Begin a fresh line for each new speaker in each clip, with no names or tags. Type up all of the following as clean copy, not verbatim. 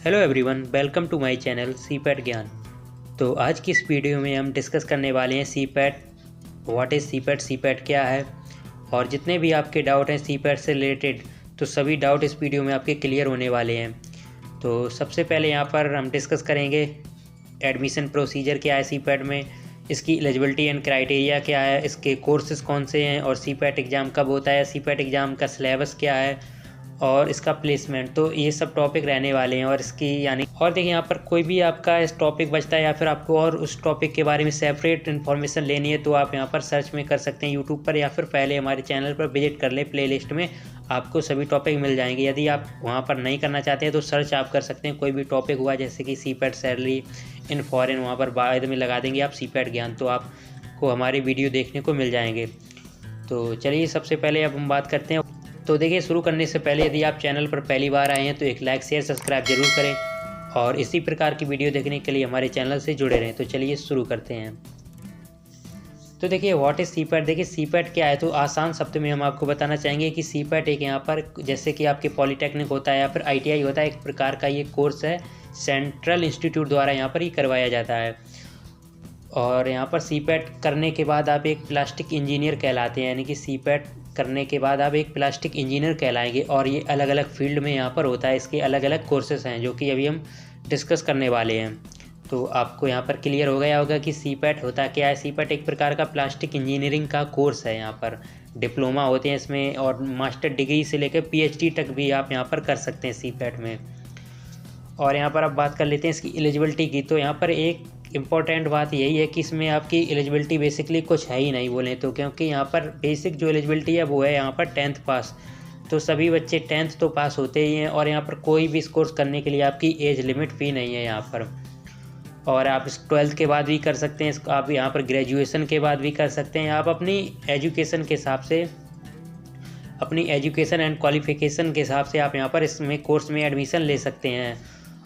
Hello everyone, welcome to my channel CIPET Gyan. तो आज की इस वीडियो में हम डिस्कस करने वाले हैं CPAT, what is CPAT, CPAT क्या है। और जितने भी आपके डाउट हैं सीपैट से रिलेटेड, तो सभी डाउट इस वीडियो में आपके क्लियर होने वाले हैं। तो सबसे पहले यहाँ पर हम डिस्कस करेंगे एडमिशन प्रोसीजर क्या है सीपैट में, इसकी एलिजिबिलिटी एंड क्राइटेरिया क्या है, इसके कोर्सेज़ कौन से हैं और सीपैट एग्ज़ाम कब होता है, सीपैट एग्ज़ाम का सिलेबस क्या है और इसका प्लेसमेंट। तो ये सब टॉपिक रहने वाले हैं। और इसकी यानी और देखिए, यहाँ पर कोई भी आपका इस टॉपिक बचता है या फिर आपको और उस टॉपिक के बारे में सेपरेट इन्फॉर्मेशन लेनी है तो आप यहाँ पर सर्च में कर सकते हैं यूट्यूब पर, या फिर पहले हमारे चैनल पर विजिट कर लें। प्लेलिस्ट में आपको सभी टॉपिक मिल जाएंगे। यदि आप वहाँ पर नहीं करना चाहते हैं तो सर्च आप कर सकते हैं, कोई भी टॉपिक हुआ जैसे कि सीपैट सैलरी इन फॉरेन, वहाँ पर बाद में लगा देंगे आप सीपैट ज्ञान, तो आपको हमारे वीडियो देखने को मिल जाएंगे। तो चलिए सबसे पहले अब हम बात करते हैं। तो देखिए, शुरू करने से पहले यदि आप चैनल पर पहली बार आए हैं तो एक लाइक शेयर सब्सक्राइब जरूर करें और इसी प्रकार की वीडियो देखने के लिए हमारे चैनल से जुड़े रहें। तो चलिए शुरू करते हैं। तो देखिए, व्हाट इज़ सीपैट। देखिए सीपैट क्या है, तो आसान शब्द में हम आपको बताना चाहेंगे कि सीपैट एक यहाँ पर जैसे कि आपके पॉलीटेक्निक होता है या फिर ITI होता है, एक प्रकार का ये कोर्स है, सेंट्रल इंस्टीट्यूट द्वारा यहाँ पर ही करवाया जाता है। और यहाँ पर सीपैट करने के बाद आप एक प्लास्टिक इंजीनियर कहलाते हैं, यानी कि सीपैट करने के बाद आप एक प्लास्टिक इंजीनियर कहलाएंगे। और ये अलग अलग फील्ड में यहाँ पर होता है, इसके अलग अलग कोर्सेज हैं जो कि अभी हम डिस्कस करने वाले हैं। तो आपको यहाँ पर क्लियर हो गया होगा कि सीपैट होता क्या है। सीपैट एक प्रकार का प्लास्टिक इंजीनियरिंग का कोर्स है। यहाँ पर डिप्लोमा होते हैं इसमें, और मास्टर डिग्री से लेकर PhD तक भी आप यहाँ पर कर सकते हैं सीपैट में। और यहाँ पर अब बात कर लेते हैं इसकी एलिजिबिलिटी की। तो यहाँ पर एक इम्पॉर्टेंट बात यही है कि इसमें आपकी एलिजिबिलिटी बेसिकली कुछ है ही नहीं बोलें तो, क्योंकि यहाँ पर बेसिक जो एलिजिबिलिटी है वो है यहाँ पर 10th पास। तो सभी बच्चे 10th तो पास होते ही हैं, और यहाँ पर कोई भी इस कोर्स करने के लिए आपकी एज लिमिट भी नहीं है यहाँ पर। और आप इस 12th के बाद भी कर सकते हैं, इसको आप यहाँ पर ग्रेजुएशन के बाद भी कर सकते हैं। आप अपनी एजुकेशन के हिसाब से, अपनी एजुकेशन एंड क्वालिफिकेशन के हिसाब से आप यहाँ पर इसमें कोर्स में एडमिशन ले सकते हैं।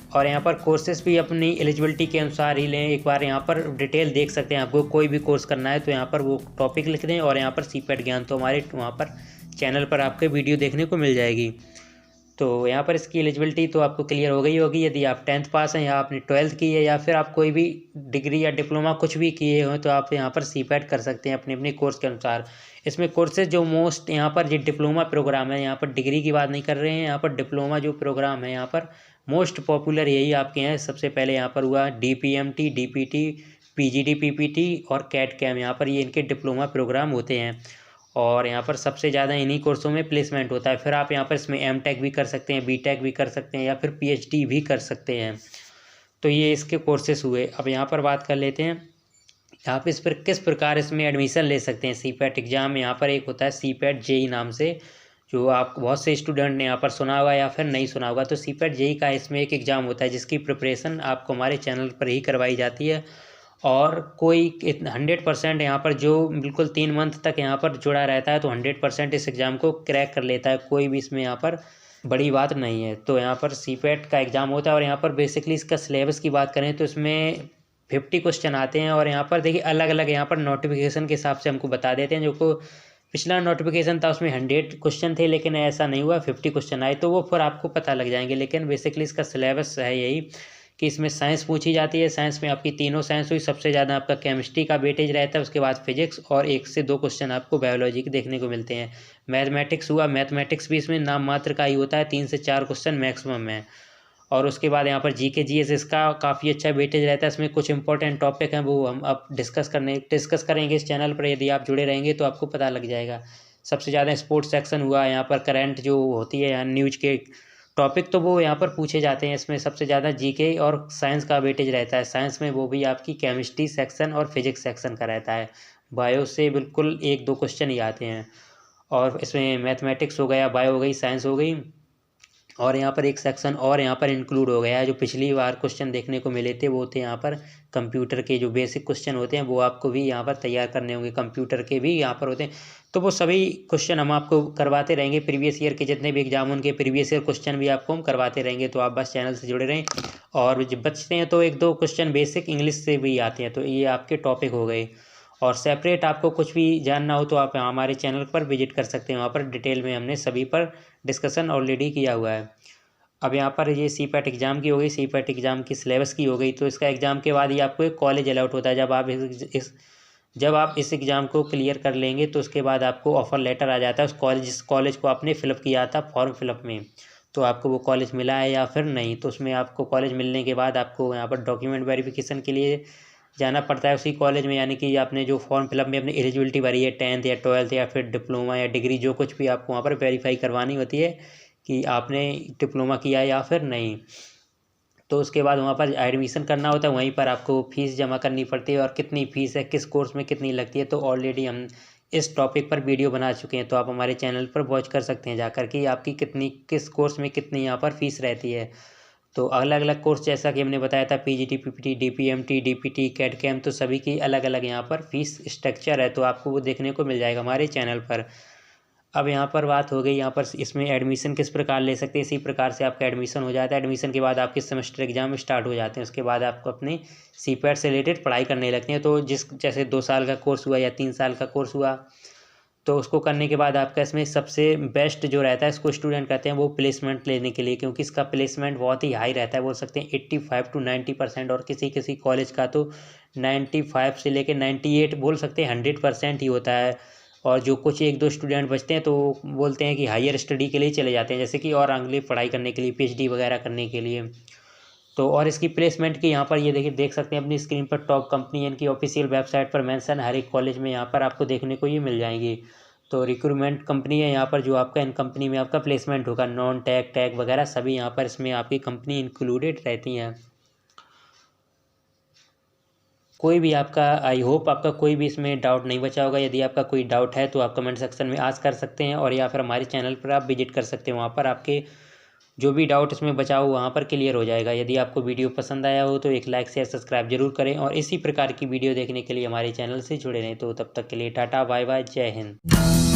और यहाँ पर कोर्सेज़ भी अपनी एलिजिबिलिटी के अनुसार ही लें। एक बार यहाँ पर डिटेल देख सकते हैं, आपको कोई भी कोर्स करना है तो यहाँ पर वो टॉपिक लिख दें और यहाँ पर सीपैट ज्ञान, तो हमारे वहाँ पर चैनल पर आपके वीडियो देखने को मिल जाएगी। तो यहाँ पर इसकी एलिजिबिलिटी तो आपको क्लियर हो गई होगी। यदि आप 10th पास हैं या आपने 12th की है या फिर आप कोई भी डिग्री या डिप्लोमा कुछ भी किए हो तो आप यहाँ पर सीपैट कर सकते हैं अपने अपने कोर्स के अनुसार। इसमें कोर्सेज जो मोस्ट यहाँ पर जो डिप्लोमा प्रोग्राम है, यहाँ पर डिग्री की बात नहीं कर रहे हैं, यहाँ पर डिप्लोमा जो प्रोग्राम है यहाँ पर मोस्ट पॉपुलर यही आपके हैं। सबसे पहले यहाँ पर हुआ DPMT, DPT, PGD, PPT और कैट कैम, यहाँ पर ये इनके डिप्लोमा प्रोग्राम होते हैं। और यहाँ पर सबसे ज़्यादा इन्हीं कोर्सों में प्लेसमेंट होता है। फिर आप यहाँ पर इसमें M.Tech भी कर सकते हैं, B.Tech भी कर सकते हैं या फिर PhD भी कर सकते हैं। तो ये इसके कोर्सेस हुए। अब यहाँ पर बात कर लेते हैं आप इस पर किस प्रकार इसमें एडमिशन ले सकते हैं। सीपैट एग्ज़ाम यहाँ पर एक होता है सीपैट JEE नाम से, जो आप बहुत से स्टूडेंट ने यहाँ पर सुना होगा या फिर नहीं सुना होगा। तो सीपैट JEE का इसमें एक एग्ज़ाम होता है जिसकी प्रिपरेशन आपको हमारे चैनल पर ही करवाई जाती है। और कोई 100% यहाँ पर जो बिल्कुल 3 मंथ तक यहाँ पर जुड़ा रहता है तो 100% इस एग्ज़ाम को क्रैक कर लेता है। कोई भी इसमें यहाँ पर बड़ी बात नहीं है। तो यहाँ पर सीपैट का एग्ज़ाम होता है। और यहाँ पर बेसिकली इसका सिलेबस की बात करें तो इसमें 50 क्वेश्चन आते हैं। और यहाँ पर देखिए अलग अलग यहाँ पर नोटिफिकेशन के हिसाब से हमको बता देते हैं। जो को पिछला नोटिफिकेशन था उसमें 100 क्वेश्चन थे, लेकिन ऐसा नहीं हुआ, 50 क्वेश्चन आए, तो वो फिर आपको पता लग जाएंगे। लेकिन बेसिकली इसका सिलेबस है यही कि इसमें साइंस पूछी जाती है। साइंस में आपकी तीनों साइंस हुई, सबसे ज़्यादा आपका केमिस्ट्री का वेटेज रहता है, उसके बाद फिजिक्स और 1 से 2 क्वेश्चन आपको बायोलॉजी के देखने को मिलते हैं। मैथमेटिक्स हुआ, मैथमेटिक्स भी इसमें नाम मात्र का ही होता है, 3 से 4 क्वेश्चन मैक्सिमम है। और उसके बाद यहाँ पर GK GS इसका काफ़ी अच्छा वेटेज रहता है। इसमें कुछ इंपॉर्टेंट टॉपिक हैं वो हम अब डिस्कस करेंगे इस चैनल पर। यदि आप जुड़े रहेंगे तो आपको पता लग जाएगा। सबसे ज़्यादा स्पोर्ट्स सेक्शन हुआ, यहाँ पर करंट जो होती है न्यूज के टॉपिक, तो वो यहाँ पर पूछे जाते हैं। इसमें सबसे ज़्यादा GK और साइंस का वेटेज रहता है। साइंस में वो भी आपकी केमिस्ट्री सेक्शन और फिजिक्स सेक्शन का रहता है। बायो से बिल्कुल 1-2 क्वेश्चन ही आते हैं। और इसमें मैथमेटिक्स हो गया, बायो हो गई, साइंस हो गई, और यहाँ पर एक सेक्शन और यहाँ पर इंक्लूड हो गया है। जो पिछली बार क्वेश्चन देखने को मिले थे वो थे यहाँ पर कंप्यूटर के जो बेसिक क्वेश्चन होते हैं, वो आपको भी यहाँ पर तैयार करने होंगे। कंप्यूटर के भी यहाँ पर होते हैं, तो वो सभी क्वेश्चन हम आपको करवाते रहेंगे। प्रीवियस ईयर के जितने भी एग्जाम उनके प्रीवियस ईयर क्वेश्चन भी आपको हम करवाते रहेंगे। तो आप बस चैनल से जुड़े रहें। और जब बचते हैं तो 1-2 क्वेश्चन बेसिक इंग्लिश से भी आते हैं। तो ये आपके टॉपिक हो गए। और सेपरेट आपको कुछ भी जानना हो तो आप हमारे चैनल पर विजिट कर सकते हैं, वहाँ पर डिटेल में हमने सभी पर डिस्कशन ऑलरेडी किया हुआ है। अब यहाँ पर ये सीपैट एग्ज़ाम की हो गई, सीपैट एग्ज़ाम की सिलेबस की हो गई। तो इसका एग्ज़ाम के बाद ही आपको एक कॉलेज अलॉट होता है। जब आप इस एग्ज़ाम को क्लियर कर लेंगे तो उसके बाद आपको ऑफ़र लेटर आ जाता है उस कॉलेज, जिस कॉलेज को आपने फ़िलअप किया था फॉर्म फ़िलअप में। तो आपको वो कॉलेज मिला है या फिर नहीं। तो उसमें आपको कॉलेज मिलने के बाद आपको यहाँ पर डॉक्यूमेंट वेरिफिकेशन के लिए जाना पड़ता है उसी कॉलेज में, यानी कि आपने जो फॉर्म फिलअप में अपनी एलिजिबिलिटी भरी है 10th या 12th या फिर डिप्लोमा या डिग्री, जो कुछ भी आपको वहाँ पर वेरीफाई करवानी होती है कि आपने डिप्लोमा किया या फिर नहीं। तो उसके बाद वहाँ पर एडमिशन करना होता है, वहीं पर आपको फ़ीस जमा करनी पड़ती है। और कितनी फ़ीस है, किस कोर्स में कितनी लगती है, तो ऑलरेडी हम इस टॉपिक पर वीडियो बना चुके हैं। तो आप हमारे चैनल पर वॉच कर सकते हैं जाकर कि आपकी किस कोर्स में कितनी यहाँ पर फ़ीस रहती है। तो अलग अलग कोर्स जैसा कि हमने बताया था, PGT, PPT, DPMT, DPT, CAT कैम, तो सभी की अलग अलग यहाँ पर फ़ीस स्ट्रक्चर है। तो आपको वो देखने को मिल जाएगा हमारे चैनल पर। अब यहाँ पर बात हो गई यहाँ पर इसमें एडमिशन किस प्रकार ले सकते हैं। इसी प्रकार से आपका एडमिशन हो जाता है। एडमिशन के बाद आपके सेमेस्टर एग्जाम स्टार्ट हो जाते हैं। उसके बाद आपको अपनी सीपैट से रिलेटेड पढ़ाई करने लगती हैं। तो जैसे 2 साल का कोर्स हुआ या 3 साल का कोर्स हुआ, तो उसको करने के बाद आपका इसमें सबसे बेस्ट जो रहता है, इसको स्टूडेंट कहते हैं वो प्लेसमेंट लेने के लिए, क्योंकि इसका प्लेसमेंट बहुत ही हाई रहता है। बोल सकते हैं 85 to 90%, और किसी किसी कॉलेज का तो 95 से लेकर 98 बोल सकते हैं 100% ही होता है। और जो कुछ 1-2 स्टूडेंट बचते हैं तो बोलते हैं कि हायर स्टडी के लिए चले जाते हैं, जैसे कि और आगे पढ़ाई करने के लिए, पीएचडी वगैरह करने के लिए। तो और इसकी प्लेसमेंट की यहाँ पर ये देखिए, देख सकते हैं अपनी स्क्रीन पर टॉप कंपनी इनकी ऑफिशियल वेबसाइट पर मेंशन हर एक कॉलेज में यहाँ पर आपको देखने को ये मिल जाएंगी। तो रिक्रूटमेंट कंपनी है यहाँ पर, जो आपका इन कंपनी में आपका प्लेसमेंट होगा। नॉन टैग, टैग वगैरह सभी यहाँ पर इसमें आपकी कंपनी इंक्लूडेड रहती हैं। कोई भी आपका, आई होप आपका कोई भी इसमें डाउट नहीं बचा होगा। यदि आपका कोई डाउट है तो आप कमेंट सेक्शन में आस्क कर सकते हैं, और या फिर हमारे चैनल पर आप विजिट कर सकते हैं। वहाँ पर आपके जो भी डाउट इसमें बचा हो वहाँ पर क्लियर हो जाएगा। यदि आपको वीडियो पसंद आया हो तो एक लाइक शेयर सब्सक्राइब जरूर करें, और इसी प्रकार की वीडियो देखने के लिए हमारे चैनल से जुड़े रहें। तो तब तक के लिए टाटा बाय बाय, जय हिंद।